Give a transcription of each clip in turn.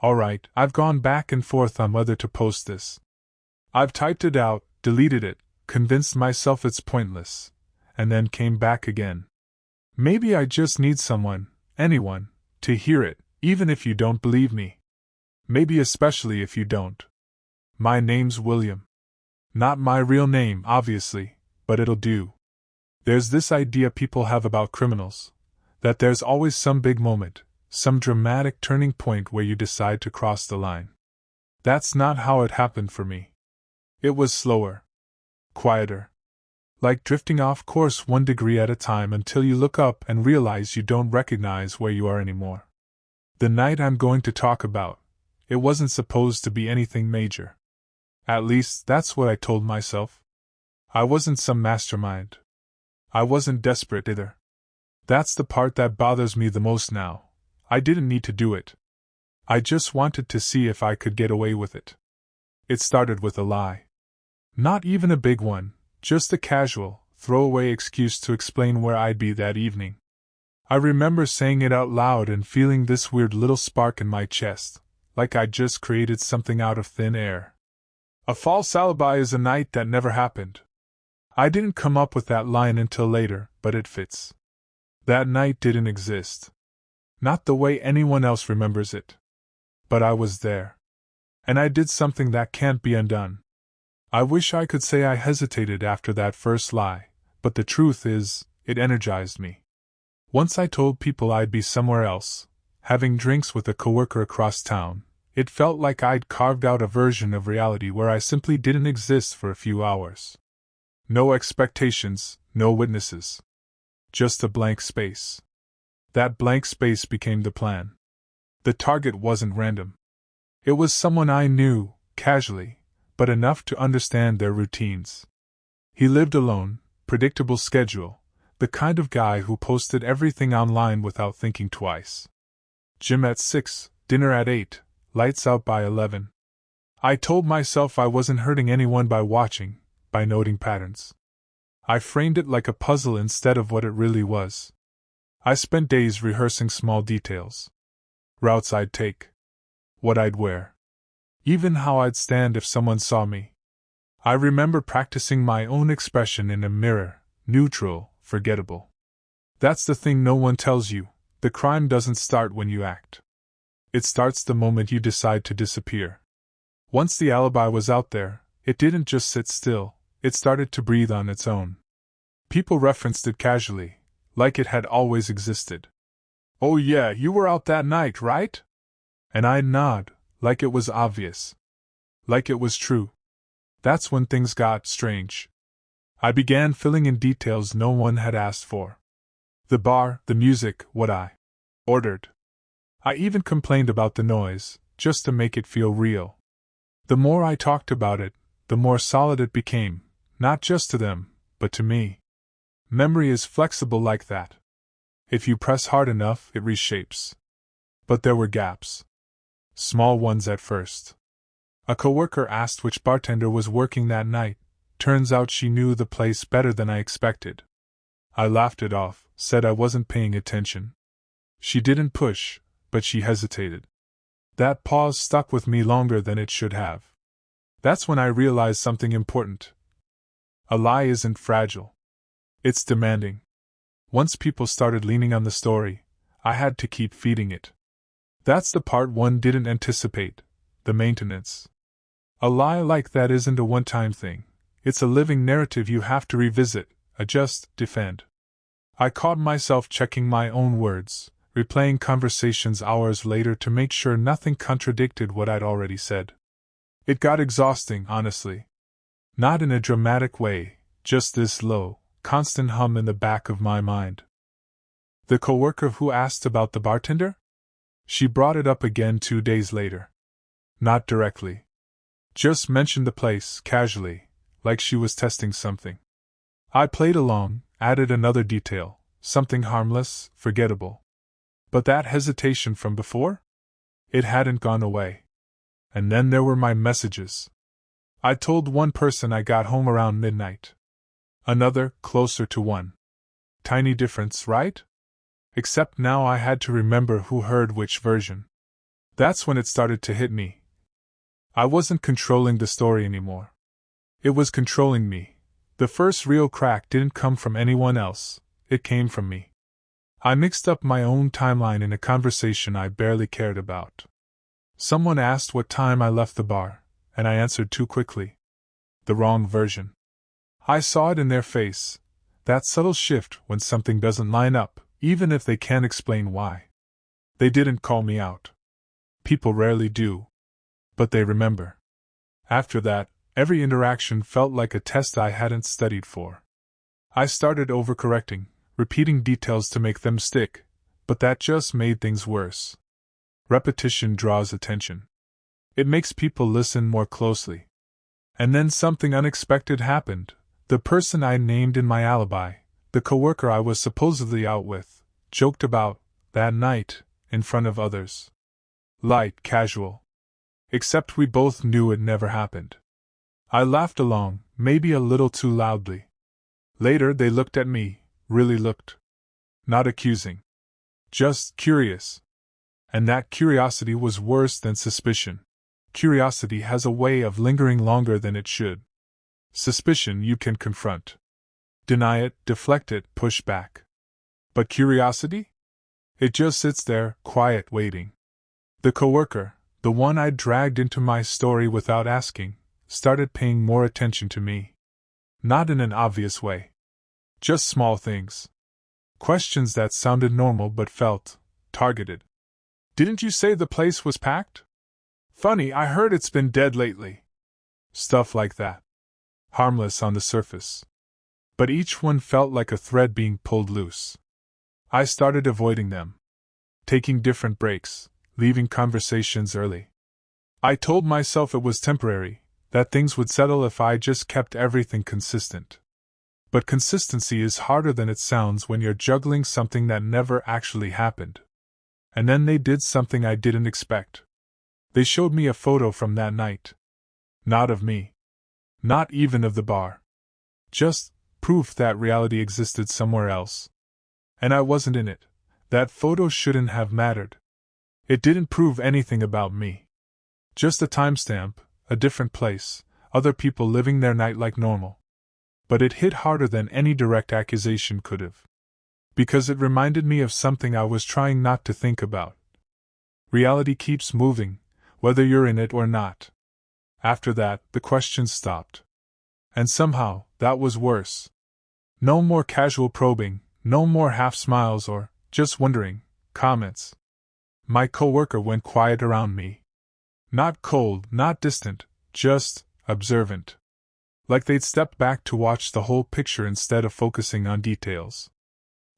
Alright, I've gone back and forth on whether to post this. I've typed it out, deleted it, convinced myself it's pointless, and then came back again. Maybe I just need someone, anyone, to hear it, even if you don't believe me. Maybe especially if you don't. My name's William. Not my real name, obviously, but it'll do. There's this idea people have about criminals, that there's always some big moment, some dramatic turning point where you decide to cross the line. That's not how it happened for me. It was slower. Quieter. Like drifting off course 1 degree at a time until you look up and realize you don't recognize where you are anymore. The night I'm going to talk about, it wasn't supposed to be anything major. At least, that's what I told myself. I wasn't some mastermind. I wasn't desperate either. That's the part that bothers me the most now. I didn't need to do it. I just wanted to see if I could get away with it. It started with a lie. Not even a big one, just a casual, throwaway excuse to explain where I'd be that evening. I remember saying it out loud and feeling this weird little spark in my chest, like I'd just created something out of thin air. A false alibi is a night that never happened. I didn't come up with that line until later, but it fits. That night didn't exist. Not the way anyone else remembers it. But I was there. And I did something that can't be undone. I wish I could say I hesitated after that first lie, but the truth is, it energized me. Once I told people I'd be somewhere else, having drinks with a coworker across town, it felt like I'd carved out a version of reality where I simply didn't exist for a few hours. No expectations, no witnesses. Just a blank space. That blank space became the plan. The target wasn't random. It was someone I knew, casually, but enough to understand their routines. He lived alone, predictable schedule, the kind of guy who posted everything online without thinking twice. Gym at 6, dinner at 8, lights out by 11. I told myself I wasn't hurting anyone by watching, by noting patterns. I framed it like a puzzle instead of what it really was. I spent days rehearsing small details. Routes I'd take. What I'd wear. Even how I'd stand if someone saw me. I remember practicing my own expression in a mirror, neutral, forgettable. That's the thing no one tells you, the crime doesn't start when you act. It starts the moment you decide to disappear. Once the alibi was out there, it didn't just sit still, it started to breathe on its own. People referenced it casually, like it had always existed. "Oh yeah, you were out that night, right?" And I'd nod, like it was obvious. Like it was true. That's when things got strange. I began filling in details no one had asked for. The bar, the music, what I ordered. I even complained about the noise, just to make it feel real. The more I talked about it, the more solid it became, not just to them, but to me. Memory is flexible like that. If you press hard enough, it reshapes. But there were gaps. Small ones at first. A coworker asked which bartender was working that night. Turns out she knew the place better than I expected. I laughed it off, said I wasn't paying attention. She didn't push, but she hesitated. That pause stuck with me longer than it should have. That's when I realized something important. A lie isn't fragile. It's demanding. Once people started leaning on the story, I had to keep feeding it. That's the part one didn't anticipate, the maintenance. A lie like that isn't a one-time thing. It's a living narrative you have to revisit, adjust, defend. I caught myself checking my own words, replaying conversations hours later to make sure nothing contradicted what I'd already said. It got exhausting, honestly. Not in a dramatic way, just this low, constant hum in the back of my mind. The coworker who asked about the bartender? She brought it up again 2 days later. Not directly. Just mentioned the place, casually, like she was testing something. I played along, added another detail, something harmless, forgettable. But that hesitation from before? It hadn't gone away. And then there were my messages. I told one person I got home around midnight. Another, closer to 1. Tiny difference, right? Except now I had to remember who heard which version. That's when it started to hit me. I wasn't controlling the story anymore. It was controlling me. The first real crack didn't come from anyone else, it came from me. I mixed up my own timeline in a conversation I barely cared about. Someone asked what time I left the bar, and I answered too quickly. The wrong version. I saw it in their face, that subtle shift when something doesn't line up, even if they can't explain why. They didn't call me out. People rarely do. But they remember. After that, every interaction felt like a test I hadn't studied for. I started overcorrecting, repeating details to make them stick, but that just made things worse. Repetition draws attention. It makes people listen more closely. And then something unexpected happened. The person I named in my alibi, the coworker I was supposedly out with, joked about, that night, in front of others. Light, casual. Except we both knew it never happened. I laughed along, maybe a little too loudly. Later they looked at me, really looked. Not accusing. Just curious. And that curiosity was worse than suspicion. Curiosity has a way of lingering longer than it should. Suspicion you can confront. Deny it, deflect it, push back. But curiosity? It just sits there, quiet, waiting. The coworker, the one I'd dragged into my story without asking, started paying more attention to me. Not in an obvious way. Just small things. Questions that sounded normal but felt targeted. Didn't you say the place was packed? Funny, I heard it's been dead lately. Stuff like that. Harmless on the surface. But each one felt like a thread being pulled loose. I started avoiding them. Taking different breaks, leaving conversations early. I told myself it was temporary, that things would settle if I just kept everything consistent. But consistency is harder than it sounds when you're juggling something that never actually happened. And then they did something I didn't expect. They showed me a photo from that night. Not of me. Not even of the bar. Just proof that reality existed somewhere else. And I wasn't in it. That photo shouldn't have mattered. It didn't prove anything about me. Just a timestamp, a different place, other people living their night like normal. But it hit harder than any direct accusation could have. Because it reminded me of something I was trying not to think about. Reality keeps moving, whether you're in it or not. After that, the questions stopped. And somehow, that was worse. No more casual probing, no more half smiles or, just wondering, comments. My coworker went quiet around me. Not cold, not distant, just observant. Like they'd stepped back to watch the whole picture instead of focusing on details.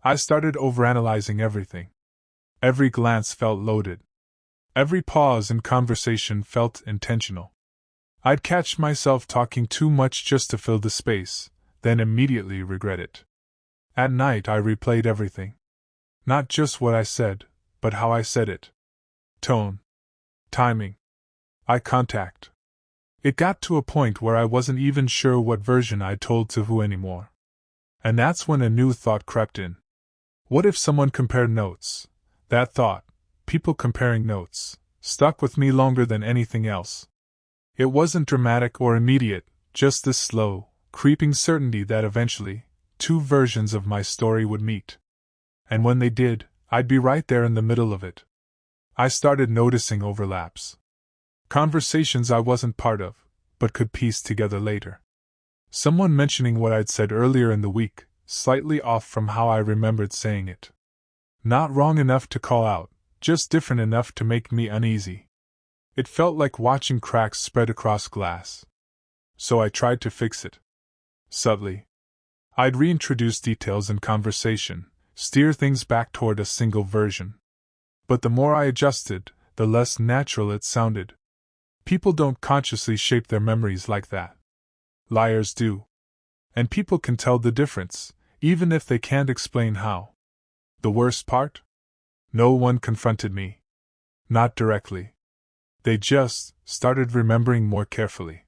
I started overanalyzing everything. Every glance felt loaded. Every pause in conversation felt intentional. I'd catch myself talking too much just to fill the space, then immediately regret it. At night I replayed everything. Not just what I said, but how I said it. Tone. Timing. Eye contact. It got to a point where I wasn't even sure what version I'd told to who anymore. And that's when a new thought crept in. What if someone compared notes? That thought, people comparing notes, stuck with me longer than anything else. It wasn't dramatic or immediate, just this slow, creeping certainty that eventually, two versions of my story would meet. And when they did, I'd be right there in the middle of it. I started noticing overlaps. Conversations I wasn't part of, but could piece together later. Someone mentioning what I'd said earlier in the week, slightly off from how I remembered saying it. Not wrong enough to call out, just different enough to make me uneasy. It felt like watching cracks spread across glass. So I tried to fix it. Subtly. I'd reintroduce details in conversation, steer things back toward a single version. But the more I adjusted, the less natural it sounded. People don't consciously shape their memories like that. Liars do. And people can tell the difference, even if they can't explain how. The worst part? No one confronted me. Not directly. They just started remembering more carefully.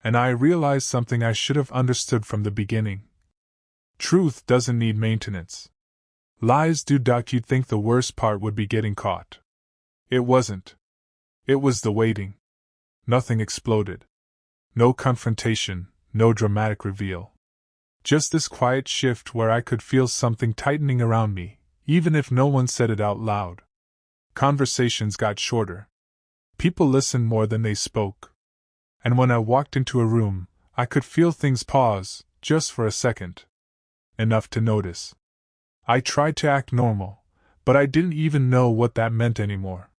And I realized something I should have understood from the beginning. Truth doesn't need maintenance. Lies do. You'd think the worst part would be getting caught. It wasn't. It was the waiting. Nothing exploded. No confrontation, no dramatic reveal. Just this quiet shift where I could feel something tightening around me, even if no one said it out loud. Conversations got shorter. People listened more than they spoke. And when I walked into a room, I could feel things pause, just for a second. Enough to notice. I tried to act normal, but I didn't even know what that meant anymore.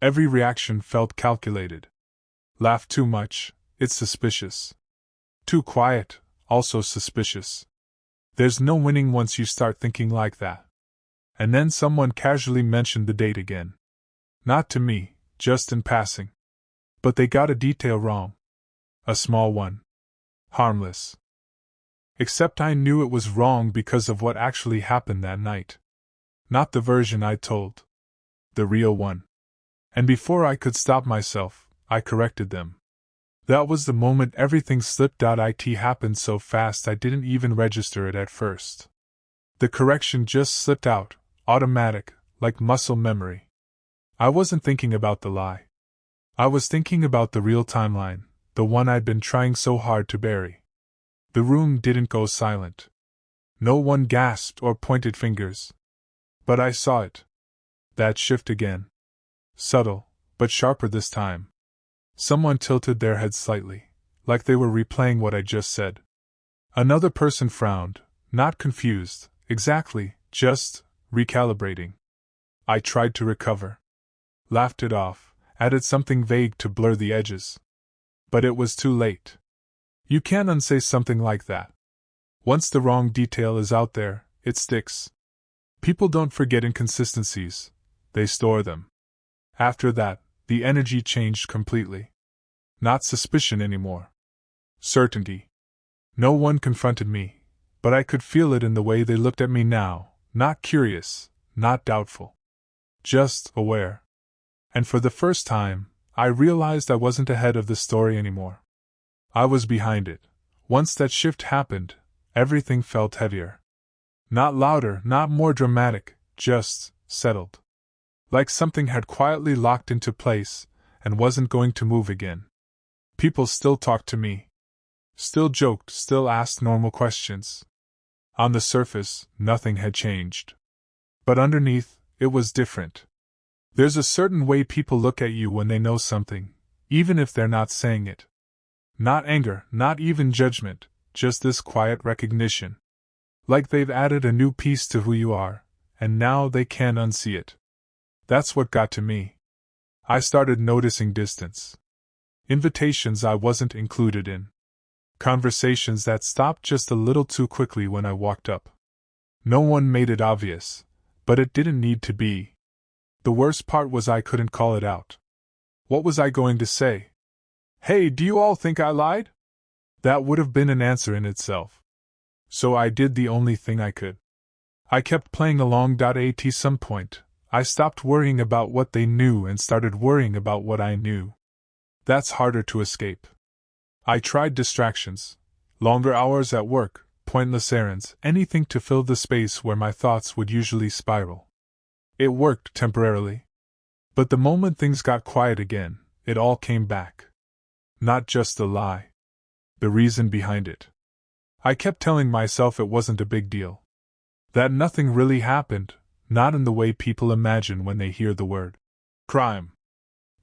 Every reaction felt calculated. Laugh too much, it's suspicious. Too quiet, also suspicious. There's no winning once you start thinking like that. And then someone casually mentioned the date again. Not to me, just in passing. But they got a detail wrong. A small one. Harmless. Except I knew it was wrong because of what actually happened that night. Not the version I told. The real one. And before I could stop myself, I corrected them. That was the moment everything slipped out. It happened so fast I didn't even register it at first. The correction just slipped out, automatic, like muscle memory. I wasn't thinking about the lie. I was thinking about the real timeline, the one I'd been trying so hard to bury. The room didn't go silent. No one gasped or pointed fingers. But I saw it. That shift again. Subtle, but sharper this time. Someone tilted their head slightly, like they were replaying what I just said. Another person frowned, not confused, exactly, just recalibrating. I tried to recover. Laughed it off, added something vague to blur the edges. But it was too late. You can't unsay something like that. Once the wrong detail is out there, it sticks. People don't forget inconsistencies, they store them. After that, the energy changed completely. Not suspicion anymore. Certainty. No one confronted me, but I could feel it in the way they looked at me now, not curious, not doubtful. Just aware. And for the first time, I realized I wasn't ahead of the story anymore. I was behind it. Once that shift happened, everything felt heavier. Not louder, not more dramatic, just settled. Like something had quietly locked into place and wasn't going to move again. People still talked to me. Still joked, still asked normal questions. On the surface, nothing had changed. But underneath, it was different. There's a certain way people look at you when they know something, even if they're not saying it. Not anger, not even judgment, just this quiet recognition. Like they've added a new piece to who you are, and now they can't unsee it. That's what got to me. I started noticing distance. Invitations I wasn't included in. Conversations that stopped just a little too quickly when I walked up. No one made it obvious, but it didn't need to be. The worst part was I couldn't call it out. What was I going to say? Hey, do you all think I lied? That would have been an answer in itself. So I did the only thing I could. I kept playing along. At some point, I stopped worrying about what they knew and started worrying about what I knew. That's harder to escape. I tried distractions. Longer hours at work, pointless errands, anything to fill the space where my thoughts would usually spiral. It worked temporarily. But the moment things got quiet again, it all came back. Not just the lie. The reason behind it. I kept telling myself it wasn't a big deal. That nothing really happened, not in the way people imagine when they hear the word crime.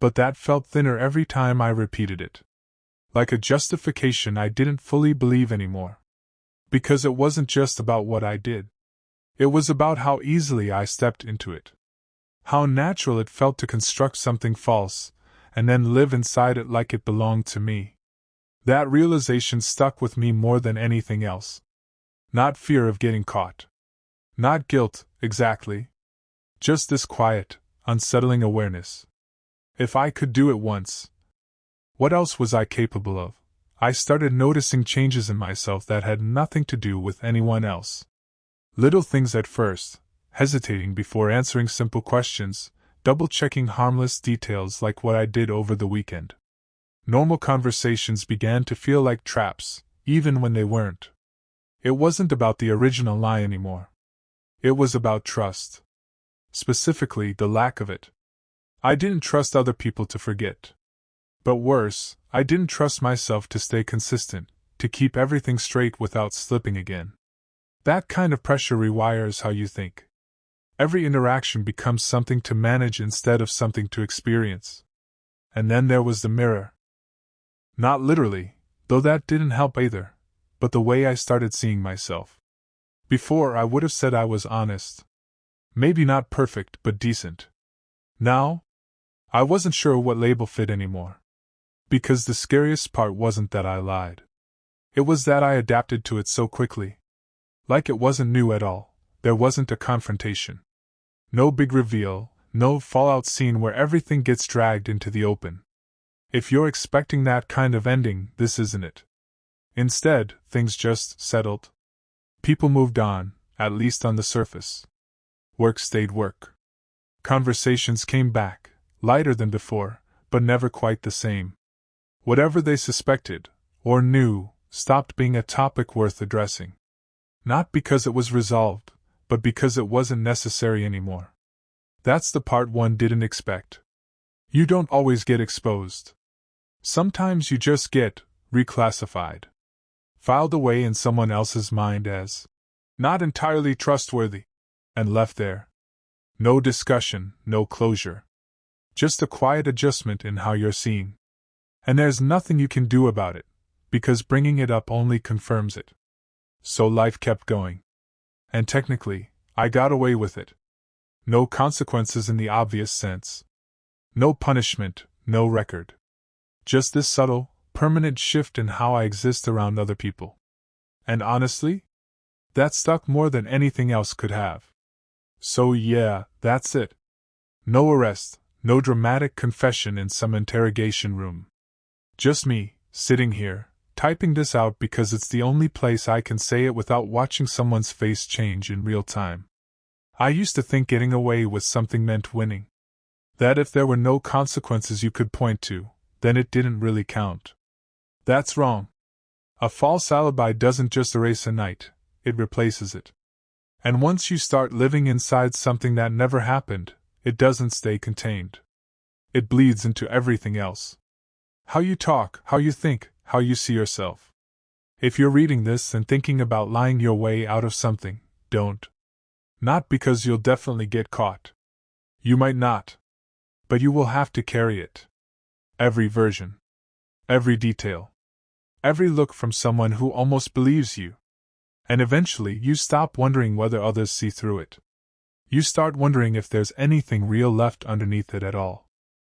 But that felt thinner every time I repeated it. Like a justification I didn't fully believe anymore. Because it wasn't just about what I did. It was about how easily I stepped into it. How natural it felt to construct something false, and then live inside it like it belonged to me. That realization stuck with me more than anything else. Not fear of getting caught. Not guilt, exactly. Just this quiet, unsettling awareness. If I could do it once, what else was I capable of? I started noticing changes in myself that had nothing to do with anyone else. Little things at first, hesitating before answering simple questions, double-checking harmless details like what I did over the weekend. Normal conversations began to feel like traps, even when they weren't. It wasn't about the original lie anymore. It was about trust. Specifically, the lack of it. I didn't trust other people to forget. But worse, I didn't trust myself to stay consistent, to keep everything straight without slipping again. That kind of pressure rewires how you think. Every interaction becomes something to manage instead of something to experience. And then there was the mirror. Not literally, though that didn't help either, but the way I started seeing myself. Before, I would have said I was honest. Maybe not perfect, but decent. Now, I wasn't sure what label fit anymore. Because the scariest part wasn't that I lied. It was that I adapted to it so quickly. Like it wasn't new at all, there wasn't a confrontation. No big reveal, no fallout scene where everything gets dragged into the open. If you're expecting that kind of ending, this isn't it. Instead, things just settled. People moved on, at least on the surface. Work stayed work. Conversations came back, lighter than before, but never quite the same. Whatever they suspected, or knew, stopped being a topic worth addressing. Not because it was resolved, but because it wasn't necessary anymore. That's the part one didn't expect. You don't always get exposed. Sometimes you just get reclassified. Filed away in someone else's mind as not entirely trustworthy, and left there. No discussion, no closure. Just a quiet adjustment in how you're seeing. And there's nothing you can do about it, because bringing it up only confirms it. So life kept going. And technically, I got away with it. No consequences in the obvious sense. No punishment, no record. Just this subtle, permanent shift in how I exist around other people. And honestly, that stuck more than anything else could have. So yeah, that's it. No arrest, no dramatic confession in some interrogation room. Just me, sitting here, typing this out because it's the only place I can say it without watching someone's face change in real time. I used to think getting away with something meant winning. That if there were no consequences you could point to, then it didn't really count. That's wrong. A false alibi doesn't just erase a night, it replaces it. And once you start living inside something that never happened, it doesn't stay contained. It bleeds into everything else. How you talk, how you think, how you see yourself. If you're reading this and thinking about lying your way out of something, don't. Not because you'll definitely get caught. You might not. But you will have to carry it. Every version. Every detail. Every look from someone who almost believes you. And eventually you stop wondering whether others see through it. You start wondering if there's anything real left underneath it at all.